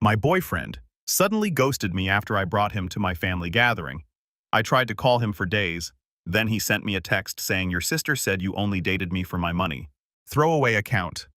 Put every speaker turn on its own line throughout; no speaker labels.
My boyfriend suddenly ghosted me after I brought him to my family gathering. I tried to call him for days. Then he sent me a text saying, "Your sister said you only dated me for my money. Throwaway account.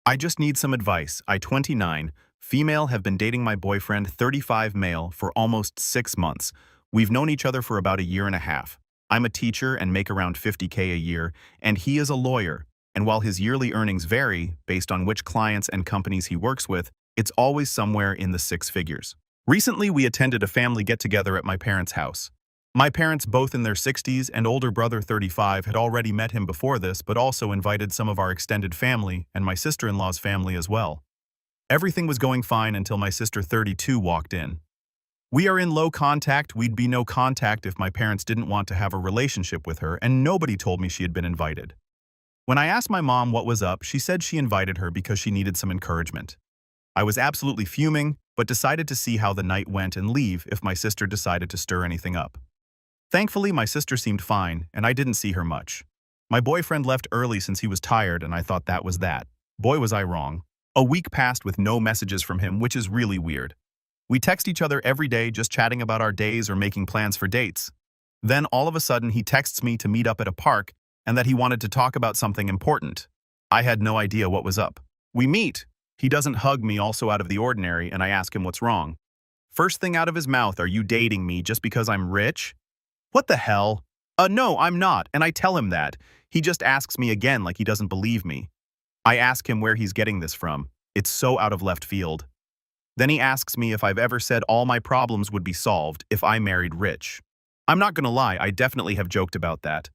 I just need some advice. I 29, female, have been dating my boyfriend 35 male for almost 6 months. We've known each other for about a year and a half. I'm a teacher and make around 50K a year, and he is a lawyer. And while his yearly earnings vary based on which clients and companies he works with, it's always somewhere in the 6 figures. Recently, we attended a family get-together at my parents' house. My parents, both in their 60s, and older brother 35, had already met him before this, but also invited some of our extended family and my sister-in-law's family as well. Everything was going fine until my sister 32 walked in. We are in low contact. We'd be no contact if my parents didn't want to have a relationship with her, and nobody told me she had been invited. When I asked my mom what was up, she said she invited her because she needed some encouragement. I was absolutely fuming, but decided to see how the night went and leave if my sister decided to stir anything up. Thankfully, my sister seemed fine, and I didn't see her much. My boyfriend left early since he was tired, and I thought that was that. Boy, was I wrong. A week passed with no messages from him, which is really weird. We text each other every day, just chatting about our days or making plans for dates. Then, all of a sudden, he texts me to meet up at a park and that he wanted to talk about something important. I had no idea what was up. We meet. He doesn't hug me, also out of the ordinary, and I ask him what's wrong. First thing out of his mouth, "Are you dating me just because I'm rich?" What the hell? No, I'm not, and I tell him that. He just asks me again like he doesn't believe me. I ask him where he's getting this from. It's so out of left field. Then he asks me if I've ever said all my problems would be solved if I married rich. I'm not gonna lie, I definitely have joked about that.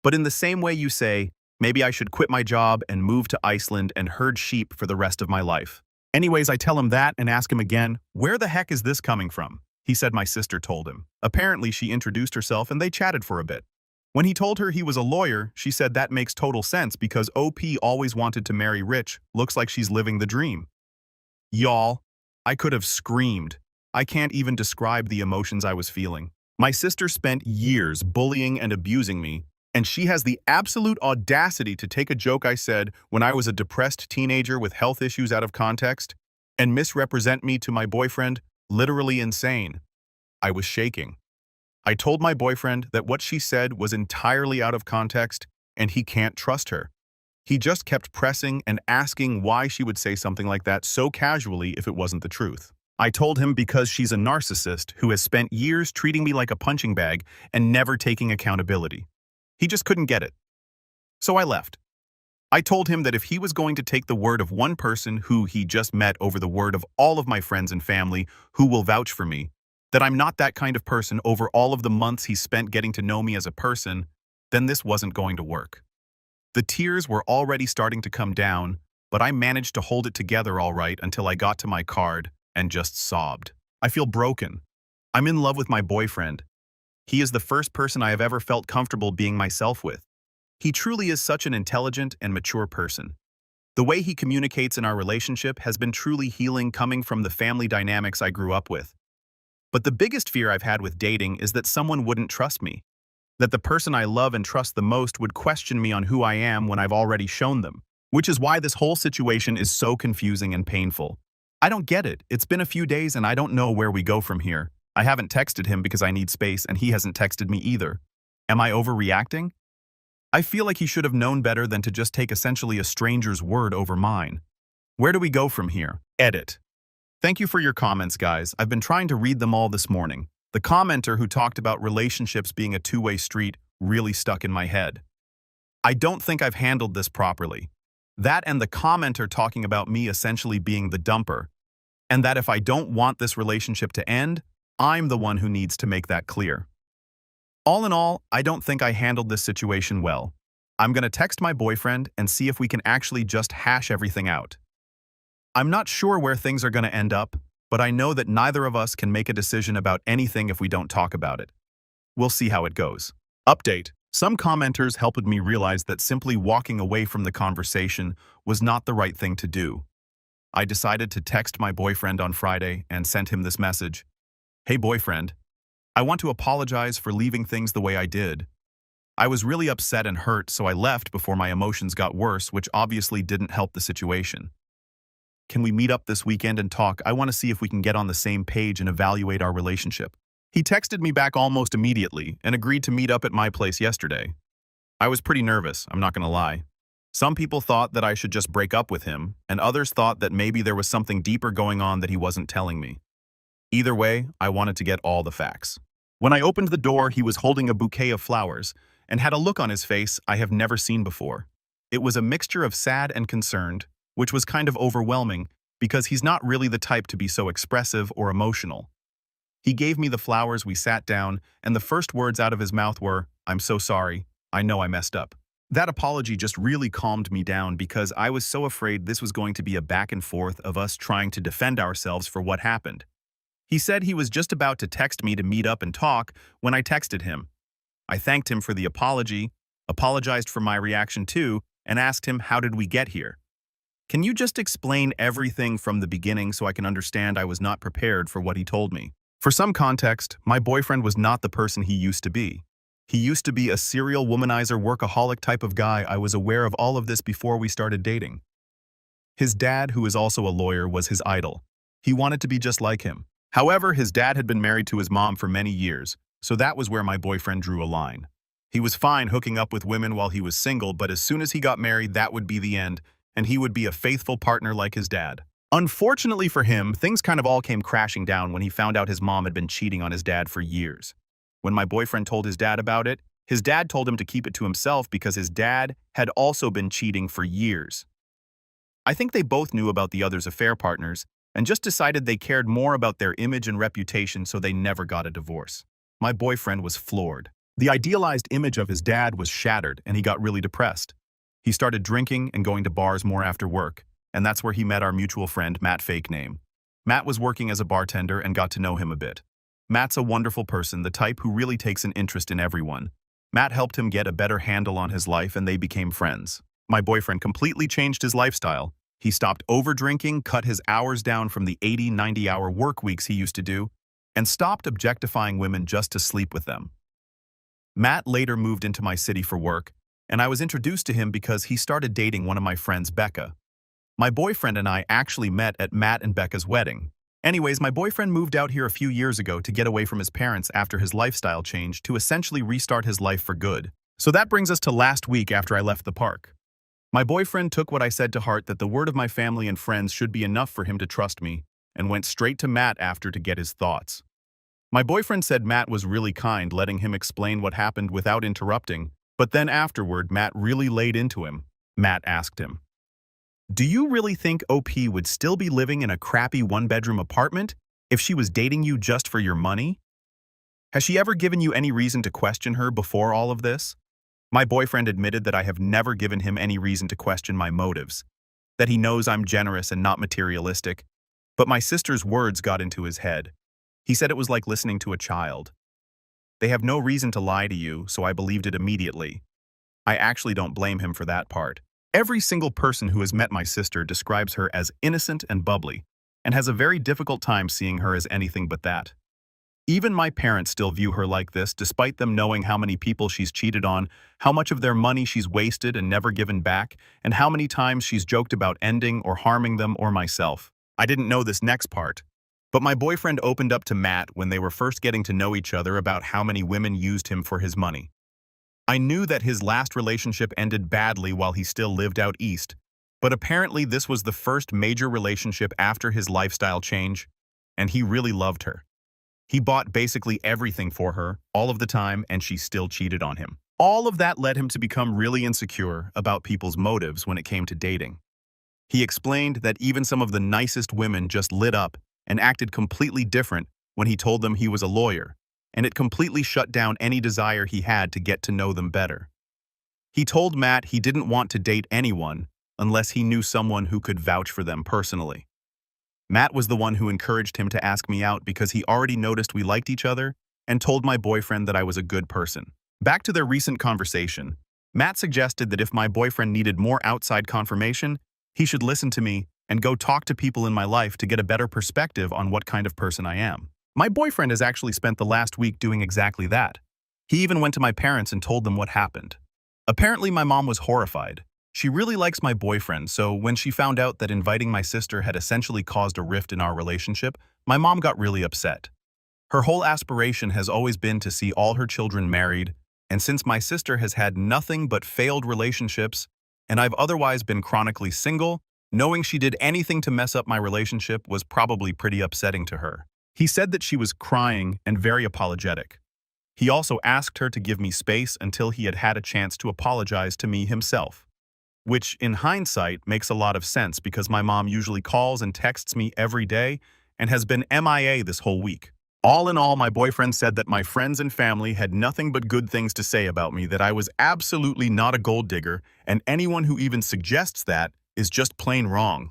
But in the same way you say, maybe I should quit my job and move to Iceland and herd sheep for the rest of my life. Anyways, I tell him that and ask him again, where the heck is this coming from? He said my sister told him. Apparently, she introduced herself and they chatted for a bit. When he told her he was a lawyer, she said that makes total sense because OP always wanted to marry rich. Looks like she's living the dream. Y'all, I could have screamed. I can't even describe the emotions I was feeling. My sister spent years bullying and abusing me, and she has the absolute audacity to take a joke I said when I was a depressed teenager with health issues out of context and misrepresent me to my boyfriend. Literally insane. I was shaking. I told my boyfriend that what she said was entirely out of context and he can't trust her. He just kept pressing and asking why she would say something like that so casually if it wasn't the truth. I told him because she's a narcissist who has spent years treating me like a punching bag and never taking accountability. He just couldn't get it. So I left. I told him that if he was going to take the word of one person who he just met over the word of all of my friends and family who will vouch for me, that I'm not that kind of person over all of the months he spent getting to know me as a person, then this wasn't going to work. The tears were already starting to come down, but I managed to hold it together all right until I got to my card and just sobbed. I feel broken. I'm in love with my boyfriend. He is the first person I have ever felt comfortable being myself with. He truly is such an intelligent and mature person. The way he communicates in our relationship has been truly healing, coming from the family dynamics I grew up with. But the biggest fear I've had with dating is that someone wouldn't trust me, that the person I love and trust the most would question me on who I am when I've already shown them, which is why this whole situation is so confusing and painful. I don't get it. It's been a few days and I don't know where we go from here. I haven't texted him because I need space and he hasn't texted me either. Am I overreacting? I feel like he should have known better than to just take essentially a stranger's word over mine. Where do we go from here? Edit. Thank you for your comments, guys. I've been trying to read them all this morning. The commenter who talked about relationships being a two-way street really stuck in my head. I don't think I've handled this properly. That and the commenter talking about me essentially being the dumper, and that if I don't want this relationship to end, I'm the one who needs to make that clear. All in all, I don't think I handled this situation well. I'm gonna text my boyfriend and see if we can actually just hash everything out. I'm not sure where things are gonna end up, but I know that neither of us can make a decision about anything if we don't talk about it. We'll see how it goes. Update. Some commenters helped me realize that simply walking away from the conversation was not the right thing to do. I decided to text my boyfriend on Friday and sent him this message. Hey boyfriend, I want to apologize for leaving things the way I did. I was really upset and hurt, so I left before my emotions got worse, which obviously didn't help the situation. Can we meet up this weekend and talk? I want to see if we can get on the same page and evaluate our relationship. He texted me back almost immediately and agreed to meet up at my place yesterday. I was pretty nervous, I'm not going to lie. Some people thought that I should just break up with him, and others thought that maybe there was something deeper going on that he wasn't telling me. Either way, I wanted to get all the facts. When I opened the door, he was holding a bouquet of flowers and had a look on his face I have never seen before. It was a mixture of sad and concerned, which was kind of overwhelming because he's not really the type to be so expressive or emotional. He gave me the flowers, we sat down, and the first words out of his mouth were, "I'm so sorry, I know I messed up." That apology just really calmed me down because I was so afraid this was going to be a back and forth of us trying to defend ourselves for what happened. He said he was just about to text me to meet up and talk when I texted him. I thanked him for the apology, apologized for my reaction too, and asked him, how did we get here? Can you just explain everything from the beginning so I can understand I was not prepared for what he told me? For some context, my boyfriend was not the person he used to be. He used to be a serial womanizer, workaholic type of guy. I was aware of all of this before we started dating. His dad, who is also a lawyer, was his idol. He wanted to be just like him. However, his dad had been married to his mom for many years, so that was where my boyfriend drew a line. He was fine hooking up with women while he was single, but as soon as he got married, that would be the end, and he would be a faithful partner like his dad. Unfortunately for him, things kind of all came crashing down when he found out his mom had been cheating on his dad for years. When my boyfriend told his dad about it, his dad told him to keep it to himself because his dad had also been cheating for years. I think they both knew about the other's affair partners and just decided they cared more about their image and reputation, so they never got a divorce. My boyfriend was floored. The idealized image of his dad was shattered and he got really depressed. He started drinking and going to bars more after work, and that's where he met our mutual friend, Matt, fake name. Matt was working as a bartender and got to know him a bit. Matt's a wonderful person, the type who really takes an interest in everyone. Matt helped him get a better handle on his life and they became friends. My boyfriend completely changed his lifestyle. He stopped over-drinking, cut his hours down from the 80, 90-hour work weeks he used to do, and stopped objectifying women just to sleep with them. Matt later moved into my city for work, and I was introduced to him because he started dating one of my friends, Becca. My boyfriend and I actually met at Matt and Becca's wedding. Anyways, my boyfriend moved out here a few years ago to get away from his parents after his lifestyle change to essentially restart his life for good. So that brings us to last week after I left the park. My boyfriend took what I said to heart, that the word of my family and friends should be enough for him to trust me, and went straight to Matt after to get his thoughts. My boyfriend said Matt was really kind, letting him explain what happened without interrupting, but then afterward Matt really laid into him. Matt asked him, "Do you really think OP would still be living in a crappy one-bedroom apartment if she was dating you just for your money? Has she ever given you any reason to question her before all of this?" My boyfriend admitted that I have never given him any reason to question my motives, that he knows I'm generous and not materialistic, but my sister's words got into his head. He said it was like listening to a child. They have no reason to lie to you, so I believed it immediately. I actually don't blame him for that part. Every single person who has met my sister describes her as innocent and bubbly, and has a very difficult time seeing her as anything but that. Even my parents still view her like this, despite them knowing how many people she's cheated on, how much of their money she's wasted and never given back, and how many times she's joked about ending or harming them or myself. I didn't know this next part, but my boyfriend opened up to Matt when they were first getting to know each other about how many women used him for his money. I knew that his last relationship ended badly while he still lived out east, but apparently this was the first major relationship after his lifestyle change, and he really loved her. He bought basically everything for her, all of the time, and she still cheated on him. All of that led him to become really insecure about people's motives when it came to dating. He explained that even some of the nicest women just lit up and acted completely different when he told them he was a lawyer, and it completely shut down any desire he had to get to know them better. He told Matt he didn't want to date anyone unless he knew someone who could vouch for them personally. Matt was the one who encouraged him to ask me out because he already noticed we liked each other and told my boyfriend that I was a good person. Back to their recent conversation, Matt suggested that if my boyfriend needed more outside confirmation, he should listen to me and go talk to people in my life to get a better perspective on what kind of person I am. My boyfriend has actually spent the last week doing exactly that. He even went to my parents and told them what happened. Apparently, my mom was horrified. She really likes my boyfriend, so when she found out that inviting my sister had essentially caused a rift in our relationship, my mom got really upset. Her whole aspiration has always been to see all her children married, and since my sister has had nothing but failed relationships, and I've otherwise been chronically single, knowing she did anything to mess up my relationship was probably pretty upsetting to her. He said that she was crying and very apologetic. He also asked her to give me space until he had had a chance to apologize to me himself. Which, in hindsight, makes a lot of sense because my mom usually calls and texts me every day and has been MIA this whole week. All in all, my boyfriend said that my friends and family had nothing but good things to say about me, that I was absolutely not a gold digger, and anyone who even suggests that is just plain wrong.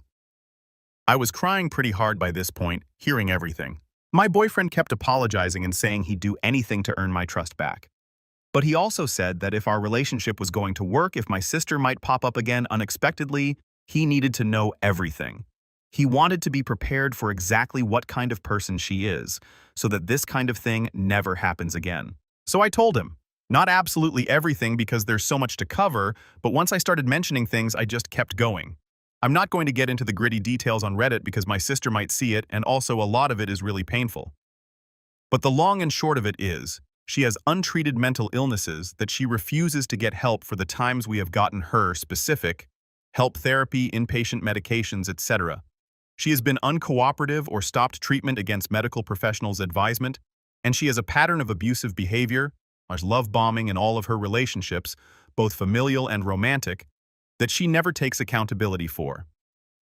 I was crying pretty hard by this point, hearing everything. My boyfriend kept apologizing and saying he'd do anything to earn my trust back. But he also said that if our relationship was going to work, if my sister might pop up again unexpectedly, he needed to know everything. He wanted to be prepared for exactly what kind of person she is, so that this kind of thing never happens again. So I told him, not absolutely everything because there's so much to cover, but once I started mentioning things, I just kept going. I'm not going to get into the gritty details on Reddit because my sister might see it, and also a lot of it is really painful. But the long and short of it is, she has untreated mental illnesses that she refuses to get help for the times we have gotten her specific help, therapy, inpatient medications, etc. She has been uncooperative or stopped treatment against medical professionals' advisement, and she has a pattern of abusive behavior, love bombing in all of her relationships, both familial and romantic, that she never takes accountability for.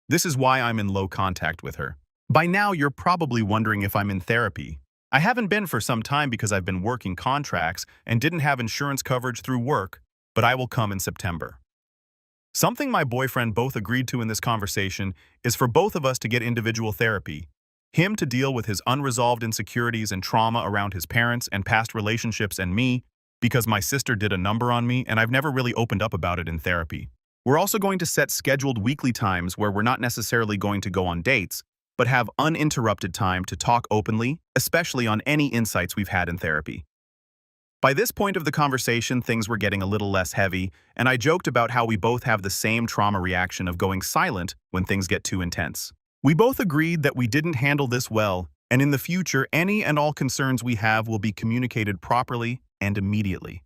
This is why I'm in low contact with her. By now, you're probably wondering if I'm in therapy. I haven't been for some time because I've been working contracts and didn't have insurance coverage through work, but I will come in September. Something my boyfriend both agreed to in this conversation is for both of us to get individual therapy. Him to deal with his unresolved insecurities and trauma around his parents and past relationships, and me, because my sister did a number on me and I've never really opened up about it in therapy. We're also going to set scheduled weekly times where we're not necessarily going to go on dates, but have uninterrupted time to talk openly, especially on any insights we've had in therapy. By this point of the conversation, things were getting a little less heavy, and I joked about how we both have the same trauma reaction of going silent when things get too intense. We both agreed that we didn't handle this well, and in the future, any and all concerns we have will be communicated properly and immediately.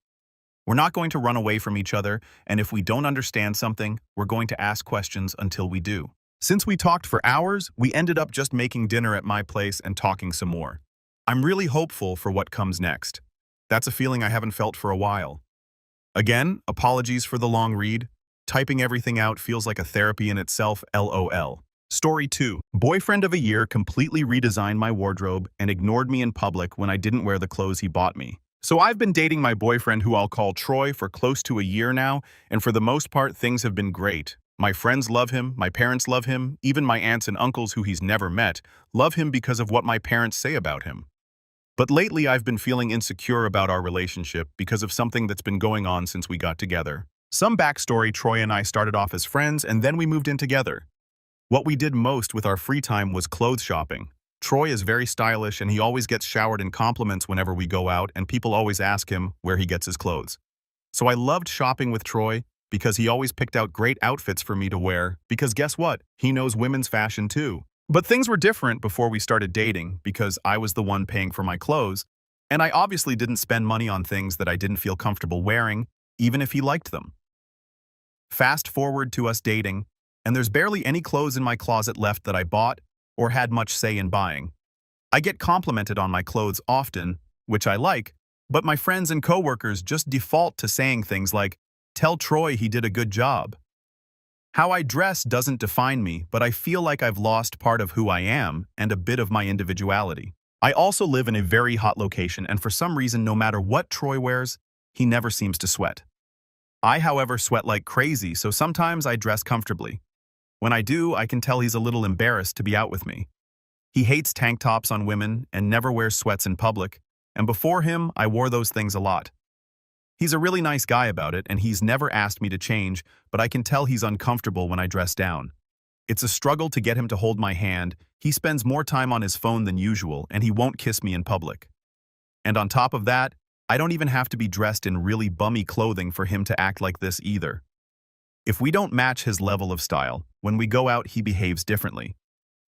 We're not going to run away from each other, and if we don't understand something, we're going to ask questions until we do. Since we talked for hours, we ended up just making dinner at my place and talking some more. I'm really hopeful for what comes next. That's a feeling I haven't felt for a while. Again, apologies for the long read. Typing everything out feels like a therapy in itself, LOL. Story 2. Boyfriend of a year completely redesigned my wardrobe and ignored me in public when I didn't wear the clothes he bought me. So I've been dating my boyfriend, who I'll call Troy, for close to a year now, and for the most part things have been great. My friends love him, my parents love him, even my aunts and uncles who he's never met love him because of what my parents say about him. But lately I've been feeling insecure about our relationship because of something that's been going on since we got together. Some backstory: Troy and I started off as friends and then we moved in together. What we did most with our free time was clothes shopping. Troy is very stylish and he always gets showered in compliments whenever we go out, and people always ask him where he gets his clothes. So I loved shopping with Troy because he always picked out great outfits for me to wear, because guess what? He knows women's fashion too. But things were different before we started dating because I was the one paying for my clothes, and I obviously didn't spend money on things that I didn't feel comfortable wearing, even if he liked them. Fast forward to us dating, and there's barely any clothes in my closet left that I bought or had much say in buying. I get complimented on my clothes often, which I like, but my friends and coworkers just default to saying things like, "Tell Troy he did a good job." How I dress doesn't define me, but I feel like I've lost part of who I am and a bit of my individuality. I also live in a very hot location, and for some reason, no matter what Troy wears, he never seems to sweat. I, however, sweat like crazy, so sometimes I dress comfortably. When I do, I can tell he's a little embarrassed to be out with me. He hates tank tops on women and never wears sweats in public, and before him, I wore those things a lot. He's a really nice guy about it, and he's never asked me to change, but I can tell he's uncomfortable when I dress down. It's a struggle to get him to hold my hand. He spends more time on his phone than usual, and he won't kiss me in public. And on top of that, I don't even have to be dressed in really bummy clothing for him to act like this either. If we don't match his level of style, when we go out, he behaves differently.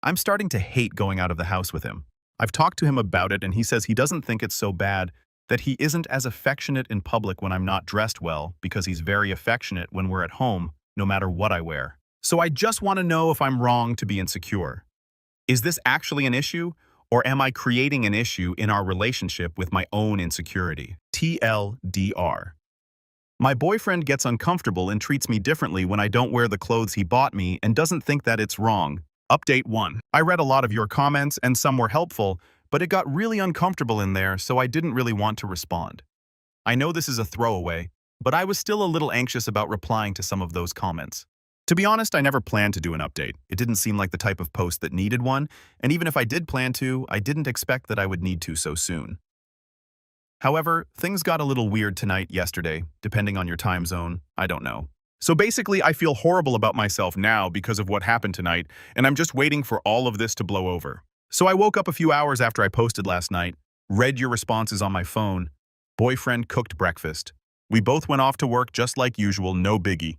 I'm starting to hate going out of the house with him. I've talked to him about it and he says he doesn't think it's so bad, that he isn't as affectionate in public when I'm not dressed well because he's very affectionate when we're at home, no matter what I wear. So I just want to know if I'm wrong to be insecure. Is this actually an issue, or am I creating an issue in our relationship with my own insecurity? TLDR. My boyfriend gets uncomfortable and treats me differently when I don't wear the clothes he bought me and doesn't think that it's wrong. Update 1. I read a lot of your comments and some were helpful, but it got really uncomfortable in there, so I didn't really want to respond. I know this is a throwaway, but I was still a little anxious about replying to some of those comments. To be honest, I never planned to do an update. It didn't seem like the type of post that needed one, and even if I did plan to, I didn't expect that I would need to so soon. However, things got a little weird tonight, yesterday, depending on your time zone, I don't know. So basically, I feel horrible about myself now because of what happened tonight, and I'm just waiting for all of this to blow over. So I woke up a few hours after I posted last night, read your responses on my phone. Boyfriend cooked breakfast. We both went off to work just like usual, no biggie.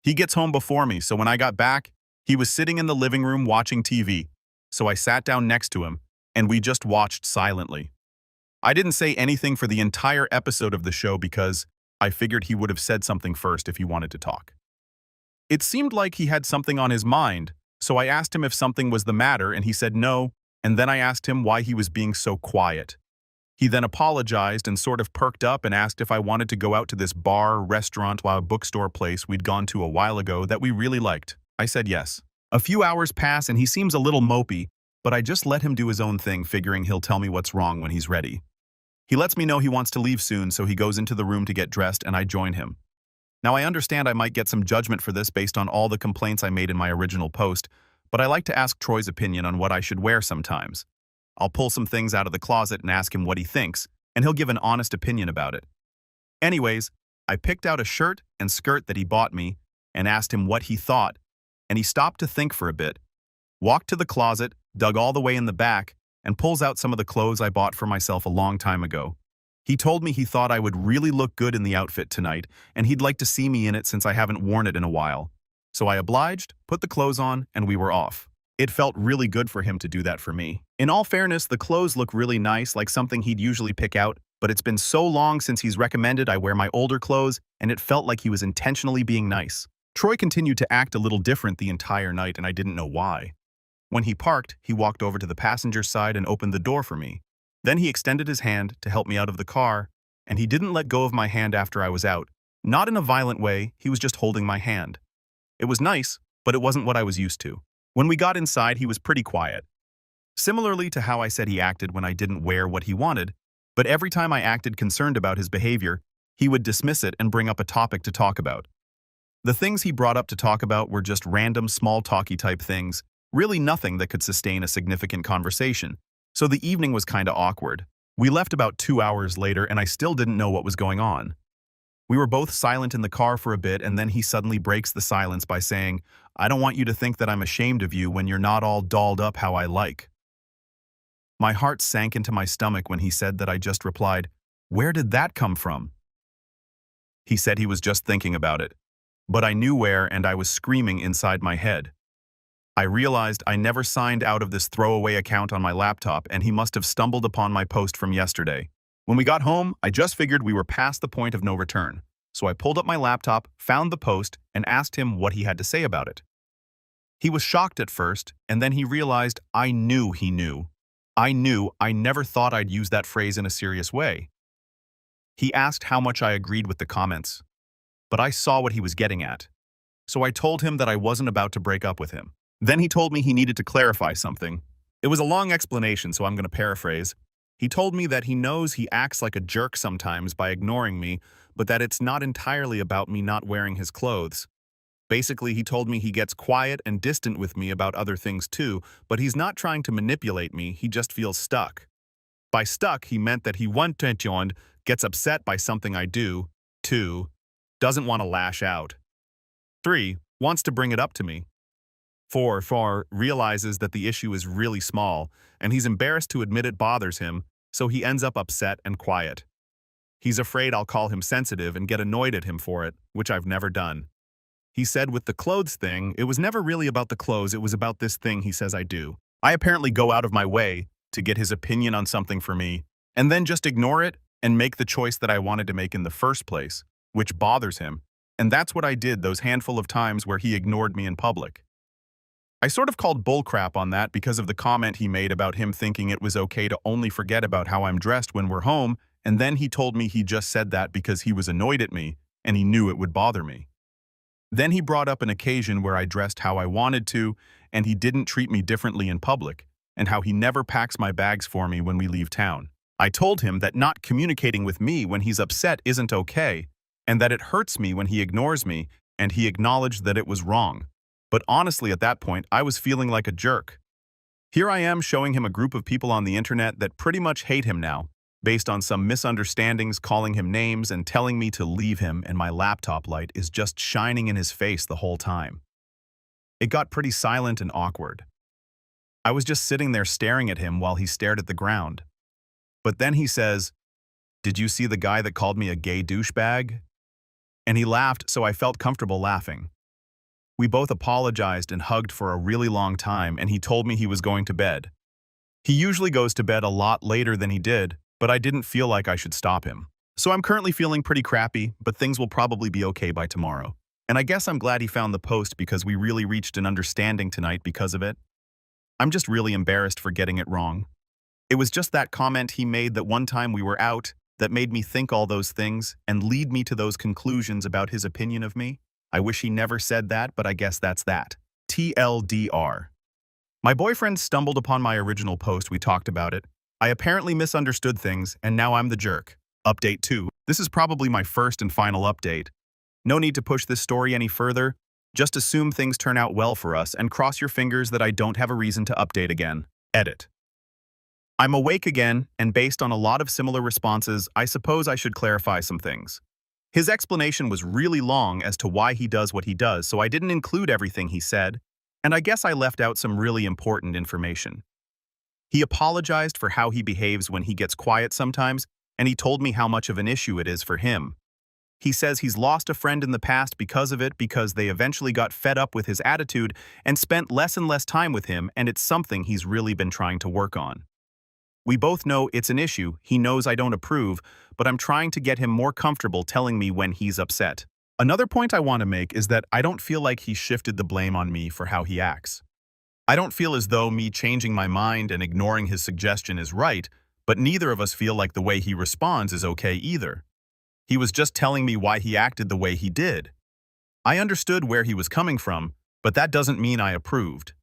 He gets home before me, so when I got back, he was sitting in the living room watching TV. So I sat down next to him, and we just watched silently. I didn't say anything for the entire episode of the show because I figured he would have said something first if he wanted to talk. It seemed like he had something on his mind, so I asked him if something was the matter and he said no, and then I asked him why he was being so quiet. He then apologized and sort of perked up and asked if I wanted to go out to this bar, restaurant, or bookstore place we'd gone to a while ago that we really liked. I said yes. A few hours pass and he seems a little mopey, but I just let him do his own thing, figuring he'll tell me what's wrong when he's ready. He lets me know he wants to leave soon, so he goes into the room to get dressed and I join him. Now I understand I might get some judgment for this based on all the complaints I made in my original post, but I like to ask Troy's opinion on what I should wear sometimes. I'll pull some things out of the closet and ask him what he thinks, and he'll give an honest opinion about it. Anyways, I picked out a shirt and skirt that he bought me and asked him what he thought, and he stopped to think for a bit, walked to the closet, dug all the way in the back, and pulls out some of the clothes I bought for myself a long time ago. He told me he thought I would really look good in the outfit tonight, and he'd like to see me in it since I haven't worn it in a while. So I obliged, put the clothes on, and we were off. It felt really good for him to do that for me. In all fairness, the clothes look really nice, like something he'd usually pick out, but it's been so long since he's recommended I wear my older clothes, and it felt like he was intentionally being nice. Troy continued to act a little different the entire night, and I didn't know why. When he parked, he walked over to the passenger side and opened the door for me. Then he extended his hand to help me out of the car, and he didn't let go of my hand after I was out. Not in a violent way, he was just holding my hand. It was nice, but it wasn't what I was used to. When we got inside, he was pretty quiet. Similarly to how I said he acted when I didn't wear what he wanted, but every time I acted concerned about his behavior, he would dismiss it and bring up a topic to talk about. The things he brought up to talk about were just random small talky type things, really nothing that could sustain a significant conversation, so the evening was kinda awkward. We left about 2 hours later and I still didn't know what was going on. We were both silent in the car for a bit and then he suddenly breaks the silence by saying, "I don't want you to think that I'm ashamed of you when you're not all dolled up how I like." My heart sank into my stomach when he said that. I just replied, "Where did that come from?" He said he was just thinking about it, but I knew where and I was screaming inside my head. I realized I never signed out of this throwaway account on my laptop and he must have stumbled upon my post from yesterday. When we got home, I just figured we were past the point of no return. So I pulled up my laptop, found the post, and asked him what he had to say about it. He was shocked at first, and then he realized I knew he knew. I never thought I'd use that phrase in a serious way. He asked how much I agreed with the comments, but I saw what he was getting at. So I told him that I wasn't about to break up with him. Then he told me he needed to clarify something. It was a long explanation, so I'm going to paraphrase. He told me that he knows he acts like a jerk sometimes by ignoring me, but that it's not entirely about me not wearing his clothes. Basically, he told me he gets quiet and distant with me about other things too, but he's not trying to manipulate me, he just feels stuck. By stuck, he meant that he gets upset by something I do, 2, doesn't want to lash out, 3, wants to bring it up to me, 4, realizes that the issue is really small, and he's embarrassed to admit it bothers him, so he ends up upset and quiet. He's afraid I'll call him sensitive and get annoyed at him for it, which I've never done. He said with the clothes thing, it was never really about the clothes, it was about this thing he says I do. I apparently go out of my way to get his opinion on something for me, and then just ignore it and make the choice that I wanted to make in the first place, which bothers him. And that's what I did those handful of times where he ignored me in public. I sort of called bullcrap on that because of the comment he made about him thinking it was okay to only forget about how I'm dressed when we're home, and then he told me he just said that because he was annoyed at me and he knew it would bother me. Then he brought up an occasion where I dressed how I wanted to, and he didn't treat me differently in public, and how he never packs my bags for me when we leave town. I told him that not communicating with me when he's upset isn't okay, and that it hurts me when he ignores me, and he acknowledged that it was wrong. But honestly, at that point, I was feeling like a jerk. Here I am showing him a group of people on the internet that pretty much hate him now, based on some misunderstandings, calling him names and telling me to leave him, and my laptop light is just shining in his face the whole time. It got pretty silent and awkward. I was just sitting there staring at him while he stared at the ground. But then he says, "Did you see the guy that called me a gay douchebag?" And he laughed, so I felt comfortable laughing. We both apologized and hugged for a really long time, and he told me he was going to bed. He usually goes to bed a lot later than he did, but I didn't feel like I should stop him. So I'm currently feeling pretty crappy, but things will probably be okay by tomorrow. And I guess I'm glad he found the post because we really reached an understanding tonight because of it. I'm just really embarrassed for getting it wrong. It was just that comment he made that one time we were out that made me think all those things and lead me to those conclusions about his opinion of me. I wish he never said that, but I guess that's that. TLDR. My boyfriend stumbled upon my original post, we talked about it. I apparently misunderstood things, and now I'm the jerk. Update 2. This is probably my first and final update. No need to push this story any further. Just assume things turn out well for us and cross your fingers that I don't have a reason to update again. Edit. I'm awake again, and based on a lot of similar responses, I suppose I should clarify some things. His explanation was really long as to why he does what he does, so I didn't include everything he said, and I guess I left out some really important information. He apologized for how he behaves when he gets quiet sometimes, and he told me how much of an issue it is for him. He says he's lost a friend in the past because of it, because they eventually got fed up with his attitude and spent less and less time with him, and it's something he's really been trying to work on. We both know it's an issue, he knows I don't approve, but I'm trying to get him more comfortable telling me when he's upset. Another point I want to make is that I don't feel like he shifted the blame on me for how he acts. I don't feel as though me changing my mind and ignoring his suggestion is right, but neither of us feel like the way he responds is okay either. He was just telling me why he acted the way he did. I understood where he was coming from, but that doesn't mean I approved.